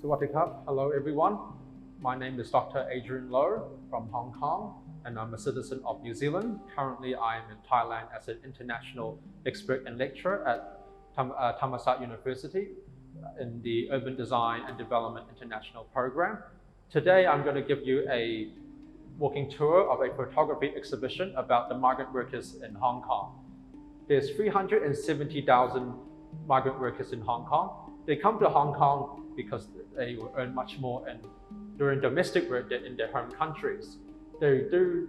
Sawadee krap. Hello everyone. My name is Dr. Adrian Lo from Hong Kong, and I'm a citizen of New Zealand. Currently, I am in Thailand as an international expert and lecturer at Thammasat University in the Urban Design and Development International Program. Today, I'm going to give you a walking tour of a photography exhibition about the migrant workers in Hong Kong. There's 370,000 migrant workers in Hong Kong. They come to Hong Kong because they will earn much more during domestic work than in their home countries. They do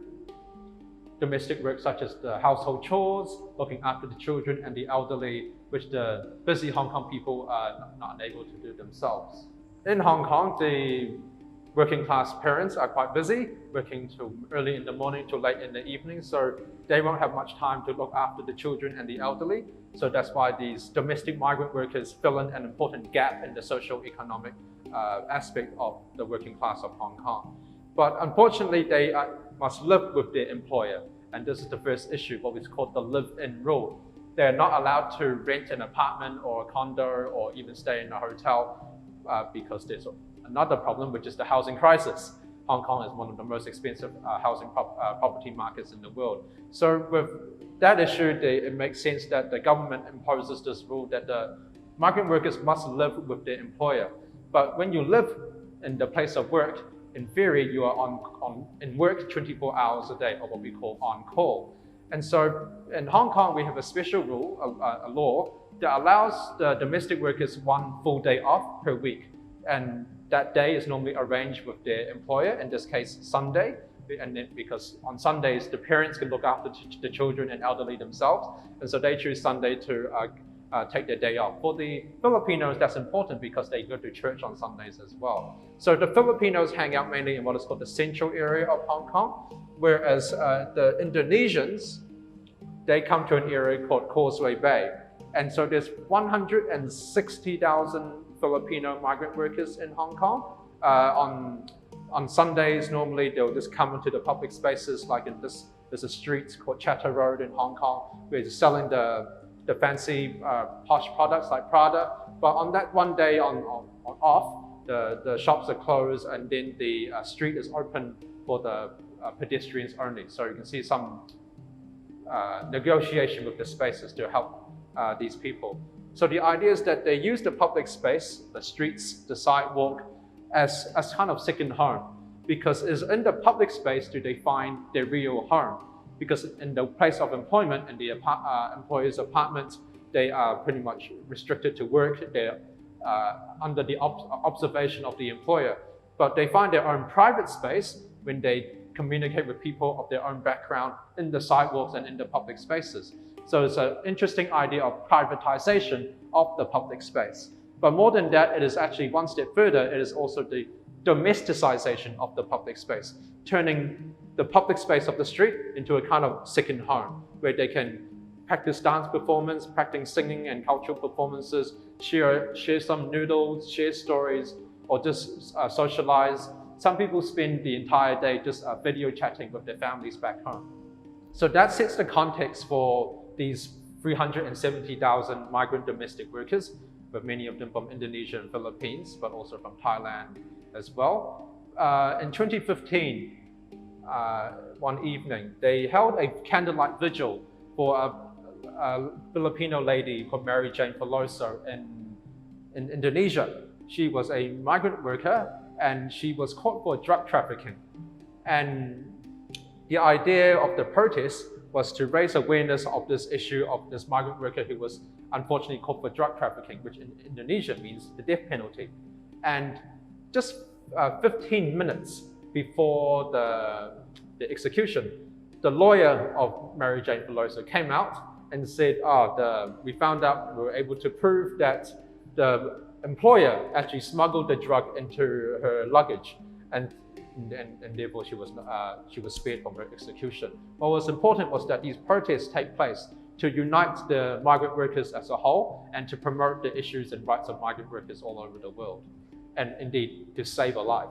domestic work such as the household chores, looking after the children and the elderly, which the busy Hong Kong people are not able to do themselves. In Hong Kong, the working class parents are quite busy, working till early in the morning to late in the evening, so they won't have much time to look after the children and the elderly. So that's why these domestic migrant workers fill in an important gap in the socio-economic aspect of the working class of Hong Kong. But unfortunately, they must live with their employer. And this is the first issue, what is called the live-in rule. They're not allowed to rent an apartment or a condo or even stay in a hotel because there's another problem, which is the housing crisis. Hong Kong is one of the most expensive housing property markets in the world. So with that issue, it makes sense that the government imposes this rule that the migrant workers must live with their employer. But when you live in the place of work, in theory, you are in work 24 hours a day, or what we call on-call. And so in Hong Kong, we have a special rule, a law, that allows the domestic workers one full day off per week. And that day is normally arranged with their employer, in this case, Sunday. And then because on Sundays, the parents can look after the children and elderly themselves. And so they choose Sunday to take their day off. For the Filipinos, that's important because they go to church on Sundays as well. So the Filipinos hang out mainly in what is called the central area of Hong Kong, whereas the Indonesians, they come to an area called Causeway Bay. And so there's 160,000 Filipino migrant workers in Hong Kong. On Sundays, normally they'll just come into the public spaces, like in there's a street called Chatter Road in Hong Kong, where they're selling the fancy posh products like Prada. But on that one day off, the shops are closed, and then the street is open for the pedestrians only. So you can see some negotiation with the spaces to help these people. So the idea is that they use the public space, the streets, the sidewalk, as kind of second home, because it's in the public space do they find their real home. Because in the place of employment, in the employer's apartment, they are pretty much restricted to work. They're under the observation of the employer. But they find their own private space when they communicate with people of their own background in the sidewalks and in the public spaces. So it's an interesting idea of privatization of the public space. But more than that, it is actually one step further. It is also the domesticization of the public space, turning the public space of the street into a kind of second home, where they can practice dance performance, practice singing and cultural performances, share some noodles, share stories, or just socialize. Some people spend the entire day just video chatting with their families back home. So that sets the context for these 370,000 migrant domestic workers, with many of them from Indonesia and Philippines, but also from Thailand as well. In 2015, one evening, they held a candlelight vigil for a Filipino lady called Mary Jane Peloso in Indonesia. She was a migrant worker, and she was caught for drug trafficking. And the idea of the protest was to raise awareness of this issue of this migrant worker who was unfortunately caught for drug trafficking, which in Indonesia means the death penalty. And just 15 minutes before the execution, the lawyer of Mary Jane Peloso came out and said, we found out, we were able to prove that the employer actually smuggled the drug into her luggage, and therefore she was spared from her execution. What was important was that these protests take place to unite the migrant workers as a whole and to promote the issues and rights of migrant workers all over the world, and indeed to save a life.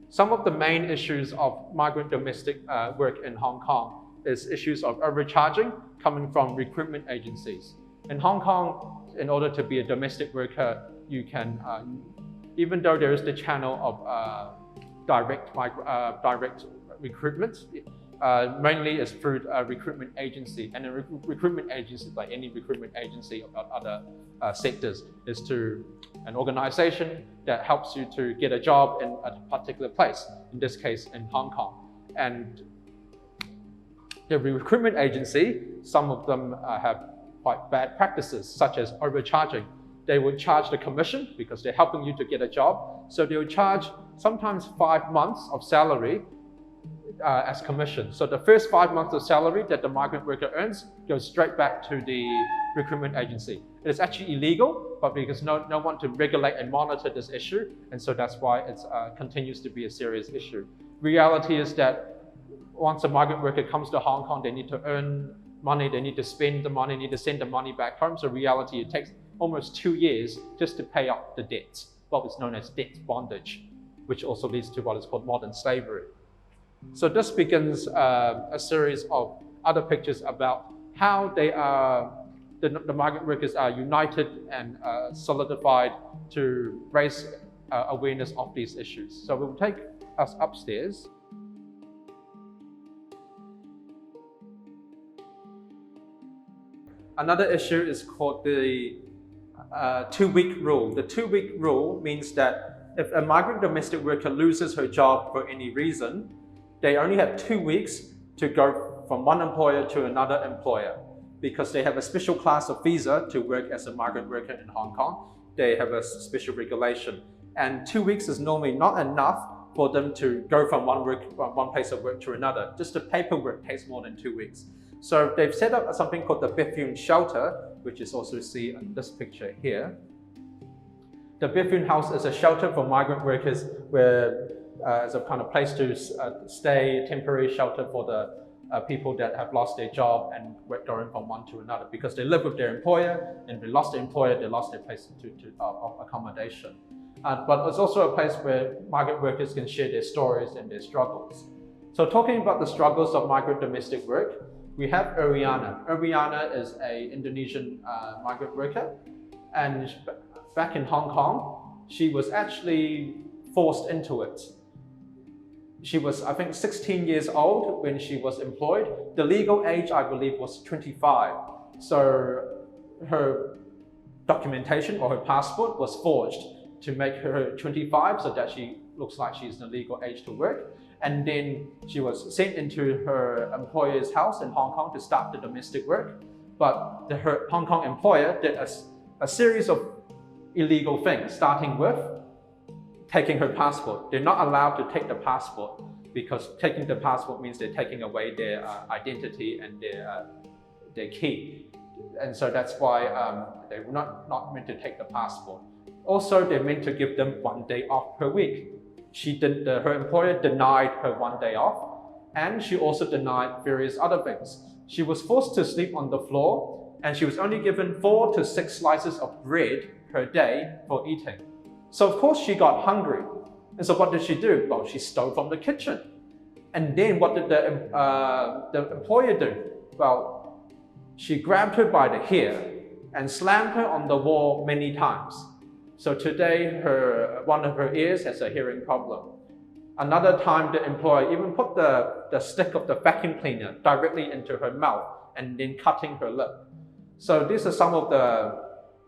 Some of the main issues of migrant domestic work in Hong Kong is issues of overcharging coming from recruitment agencies. In Hong Kong, in order to be a domestic worker, you can, even though there is the channel of direct recruitment, mainly is through a recruitment agency, and a recruitment agency, like any recruitment agency of other sectors, is to an organization that helps you to get a job in a particular place, in this case in Hong Kong. And the recruitment agency, some of them have quite bad practices, such as overcharging. They would charge the commission because they're helping you to get a job. So they would charge sometimes 5 months of salary as commission. So the first 5 months of salary that the migrant worker earns goes straight back to the recruitment agency. It is actually illegal, but because no one to regulate and monitor this issue, and so that's why it continues to be a serious issue. Reality is that once a migrant worker comes to Hong Kong, they need to earn money, they need to spend the money, need to send the money back home. So reality, it takes almost 2 years just to pay up the debts, what is known as debt bondage, which also leads to what is called modern slavery. So this begins a series of other pictures about how they are, the migrant workers are united and solidified to raise awareness of these issues. So we'll take us upstairs. Another issue is called the 2-week rule. The 2-week rule means that if a migrant domestic worker loses her job for any reason, they only have 2 weeks to go from one employer to another employer, because they have a special class of visa to work as a migrant worker in Hong Kong. They have a special regulation, and 2 weeks is normally not enough for them to go from one place of work to another. Just the paperwork takes more than 2 weeks. So they've set up something called the Bethune shelter, which is also seen in this picture here. The Bethune house is a shelter for migrant workers where it's a kind of place to stay, temporary shelter for the people that have lost their job and going from one to another, because they live with their employer, and if they lost their employer, they lost their place of accommodation. But it's also a place where migrant workers can share their stories and their struggles. So talking about the struggles of migrant domestic work, we have Ariana. Ariana is an Indonesian migrant worker, and back in Hong Kong, she was actually forced into it. She was, I think, 16 years old when she was employed. The legal age, I believe, was 25. So her documentation or her passport was forged to make her 25 so that she looks like she's the legal age to work. And then she was sent into her employer's house in Hong Kong to start the domestic work. But her Hong Kong employer did a series of illegal things, starting with taking her passport. They're not allowed to take the passport, because taking the passport means they're taking away their identity and their key. And so that's why they were not meant to take the passport. Also, they're meant to give them 1 day off per week. Her employer denied her 1 day off, and she also denied various other things. She was forced to sleep on the floor, and she was only given 4 to 6 slices of bread per day for eating. So of course she got hungry. And so what did she do? Well, she stole from the kitchen. And then what did the employer do? Well, she grabbed her by the hair and slammed her on the wall many times. So today, one of her ears has a hearing problem. Another time, the employer even put the stick of the vacuum cleaner directly into her mouth and then cutting her lip. So these are some of the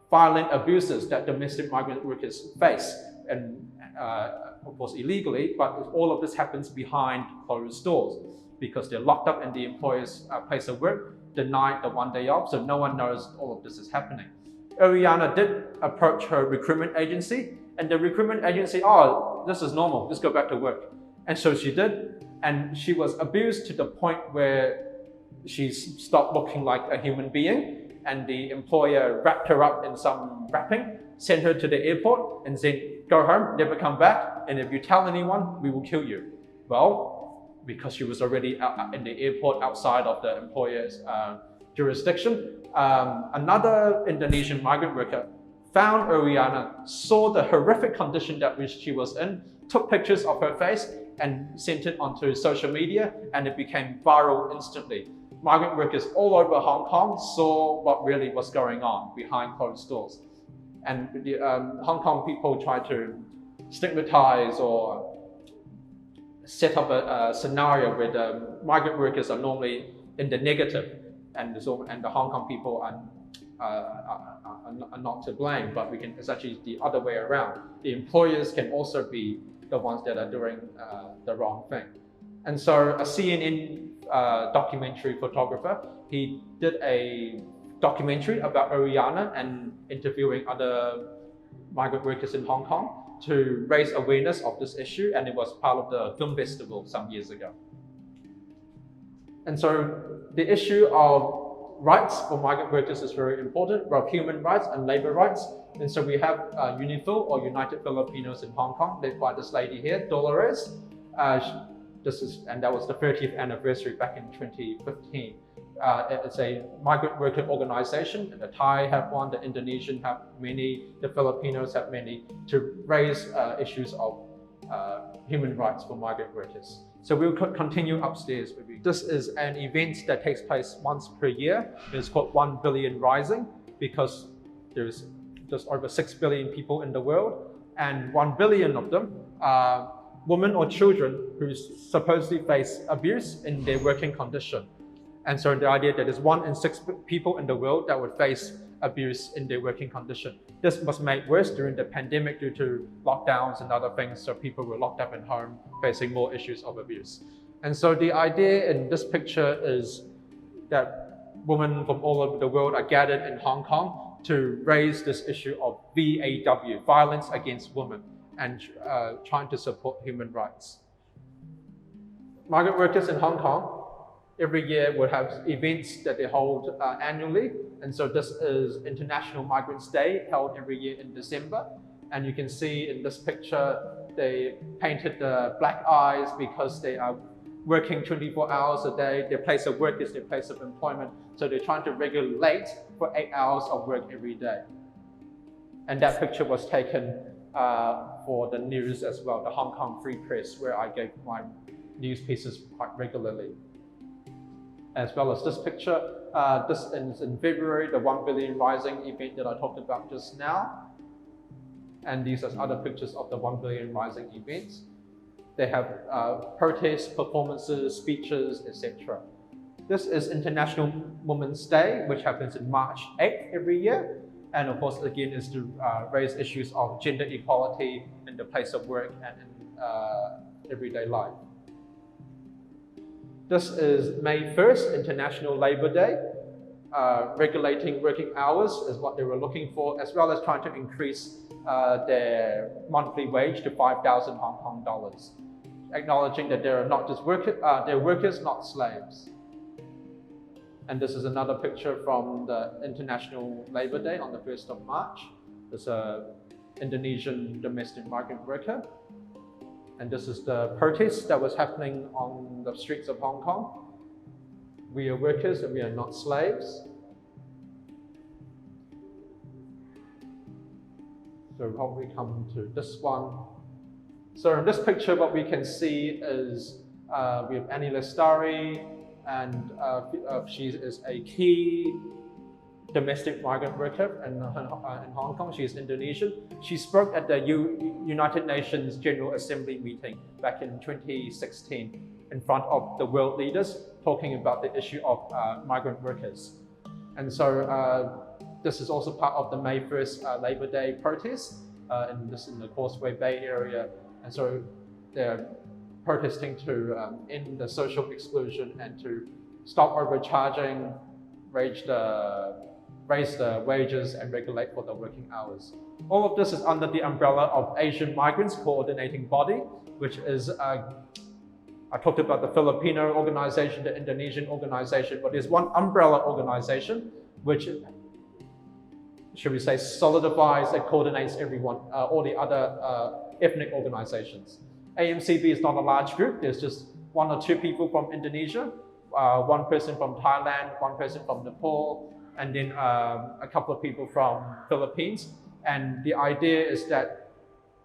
violent abuses that domestic migrant workers face, and of course illegally, but all of this happens behind closed doors because they're locked up in the employer's place of work, denied the 1 day off, so no one knows all of this is happening. Ariana did approach her recruitment agency, and the recruitment agency, oh, this is normal, just go back to work. And so she did, and she was abused to the point where she stopped looking like a human being, and the employer wrapped her up in some wrapping, sent her to the airport, and said, go home, never come back, and if you tell anyone, we will kill you. Well, because she was already in the airport outside of the employer's jurisdiction, another Indonesian migrant worker found Ariana, saw the horrific condition that she was in, took pictures of her face and sent it onto social media, and it became viral instantly. Migrant workers all over Hong Kong saw what really was going on behind closed doors. And the Hong Kong people try to stigmatize or set up a scenario where the migrant workers are normally in the negative, and the Hong Kong people are not to blame, but it's actually the other way around. The employers can also be the ones that are doing the wrong thing. And so a CNN documentary photographer, he did a documentary about Ariana and interviewing other migrant workers in Hong Kong to raise awareness of this issue, and it was part of the film festival some years ago. And so the issue of rights for migrant workers is very important, both human rights and labor rights. And so we have UNIFIL, or United Filipinos in Hong Kong, led by this lady here, Dolores. And that was the 30th anniversary back in 2015. It's a migrant worker organization, and the Thai have one, the Indonesian have many, the Filipinos have many, to raise issues of human rights for migrant workers. So we'll continue upstairs. This is an event that takes place once per year. It's called 1 Billion Rising, because there's just over 6 billion people in the world, and 1 billion of them are women or children who supposedly face abuse in their working condition. And so the idea that there's 1 in 6 people in the world that would face abuse in their working condition. This was made worse during the pandemic due to lockdowns and other things, so people were locked up in home facing more issues of abuse. And so the idea in this picture is that women from all over the world are gathered in Hong Kong to raise this issue of VAW, violence against women, and trying to support human rights. Migrant workers in Hong Kong every year will have events that they hold annually. And so this is International Migrants Day, held every year in December. And you can see in this picture, they painted the black eyes because they are working 24 hours a day. Their place of work is their place of employment. So they're trying to regulate for 8 hours of work every day. And that picture was taken for the news as well, the Hong Kong Free Press, where I gave my news pieces quite regularly. As well as this picture, this is in February, the 1 Billion Rising event that I talked about just now. And these are other pictures of the 1 Billion Rising events. They have protests, performances, speeches, etc. This is International Women's Day, which happens in March 8th every year. And of course, again, is to raise issues of gender equality in the place of work and in everyday life. This is May 1st, International Labour Day. Regulating working hours is what they were looking for, as well as trying to increase their monthly wage to 5,000 Hong Kong dollars, acknowledging that they're not just they're workers, not slaves. And this is another picture from the International Labour Day on the 1st of March. There's an Indonesian domestic migrant worker. And this is the protest that was happening on the streets of Hong Kong. We are workers and we are not slaves. So how we come to this one. So in this picture, what we can see is we have Annie Lestari, and she is a key domestic migrant worker in Hong Kong. She is Indonesian. She spoke at the United Nations General Assembly meeting back in 2016 in front of the world leaders, talking about the issue of migrant workers. And so this is also part of the May 1st Labour Day protest in the Causeway Bay area. And so they're protesting to end the social exclusion and to stop overcharging, raise the wages and regulate for the working hours. All of this is under the umbrella of Asian Migrants Coordinating Body, which is, I talked about the Filipino organization, the Indonesian organization, but there's one umbrella organization which, should we say, solidifies and coordinates everyone, all the other ethnic organizations. AMCB is not a large group. There's just 1 or 2 people from Indonesia, 1 person from Thailand, 1 person from Nepal, and then a couple of people from Philippines. And the idea is that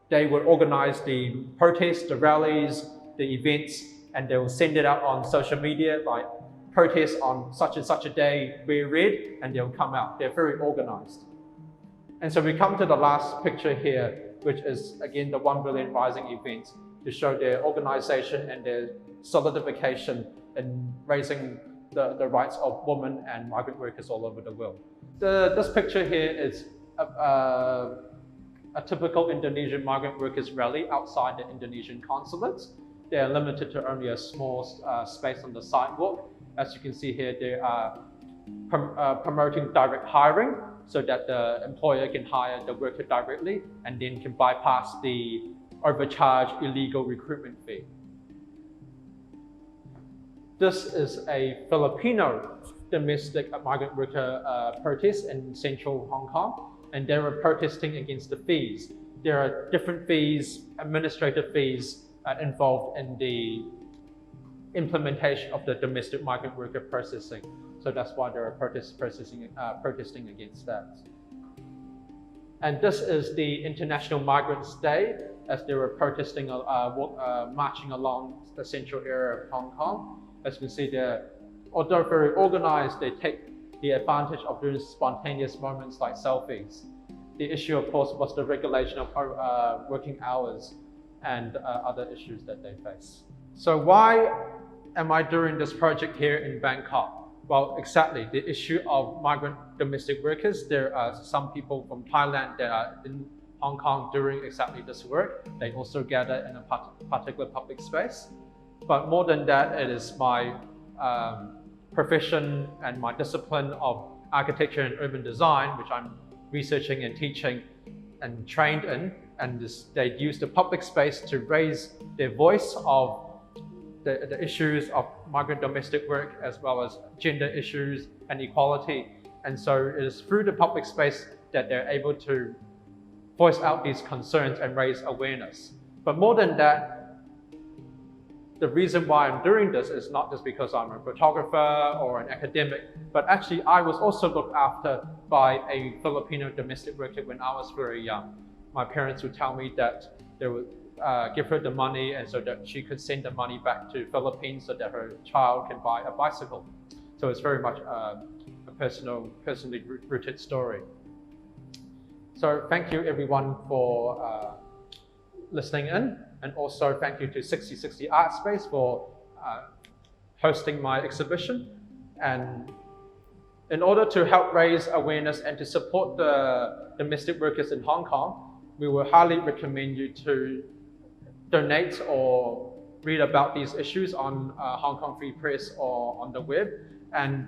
they will organize the protests, the rallies, the events, and they will send it out on social media, like protest on such and such a day, wear red, and they'll come out. They're very organized. And so we come to the last picture here, which is again the 1 billion rising event, to show their organization and their solidification in raising the rights of women and migrant workers all over the world. This picture here is a typical Indonesian migrant workers rally outside the Indonesian consulates. They are limited to only a small space on the sidewalk. As you can see here, they are promoting direct hiring so that the employer can hire the worker directly and then can bypass the overcharged illegal recruitment fee. This is a Filipino domestic migrant worker protest in central Hong Kong, and they were protesting against the fees. There are different fees, administrative fees involved in the implementation of the domestic migrant worker processing. So that's why they're protesting against that. And this is the International Migrants' Day, as they were protesting, marching along the central area of Hong Kong. As you can see, although very organized, they take the advantage of doing spontaneous moments like selfies. The issue, of course, was the regulation of working hours and other issues that they face. So why am I doing this project here in Bangkok? Well, exactly, the issue of migrant domestic workers. There are some people from Thailand that are in Hong Kong doing exactly this work. They also gather in a particular public space. But more than that, it is my profession and my discipline of architecture and urban design, which I'm researching and teaching and trained in. And they use the public space to raise their voice of the issues of migrant domestic work, as well as gender issues and equality. And so it is through the public space that they're able to voice out these concerns and raise awareness. But more than that, the reason why I'm doing this is not just because I'm a photographer or an academic, but actually I was also looked after by a Filipino domestic worker when I was very young. My parents would tell me that they would give her the money, and so that she could send the money back to Philippines so that her child can buy a bicycle. So it's very much a personally rooted story. So thank you everyone for listening in, and also thank you to 6060 Art Space for hosting my exhibition. And in order to help raise awareness and to support the domestic workers in Hong Kong, we will highly recommend you to donate or read about these issues on Hong Kong Free Press or on the web. And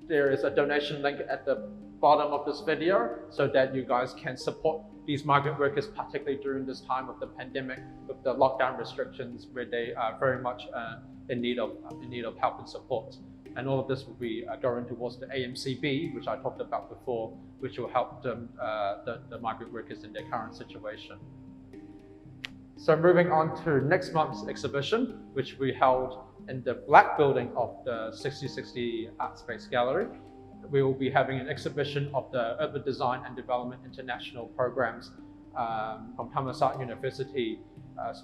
there is a donation link at the bottom of this video so that you guys can support these migrant workers, particularly during this time of the pandemic with the lockdown restrictions, where they are very much in need of help and support. And all of this will be going towards the AMCB, which I talked about before, which will help them, the migrant workers in their current situation. So moving on to next month's exhibition, which we held in the Black Building of the 6060 Art Space Gallery. We will be having an exhibition of the Urban Design and Development International programs from Thammasat University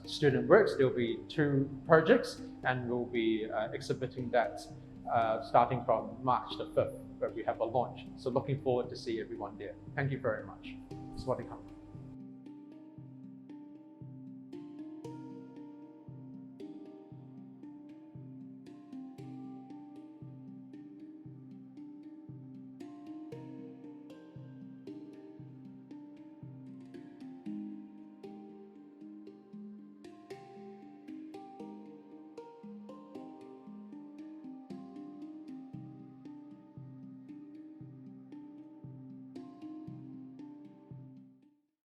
student works. There will be 2 projects, and we'll be exhibiting that starting from March the 5th, where we have a launch. So looking forward to see everyone there. Thank you very much. Swadee khap.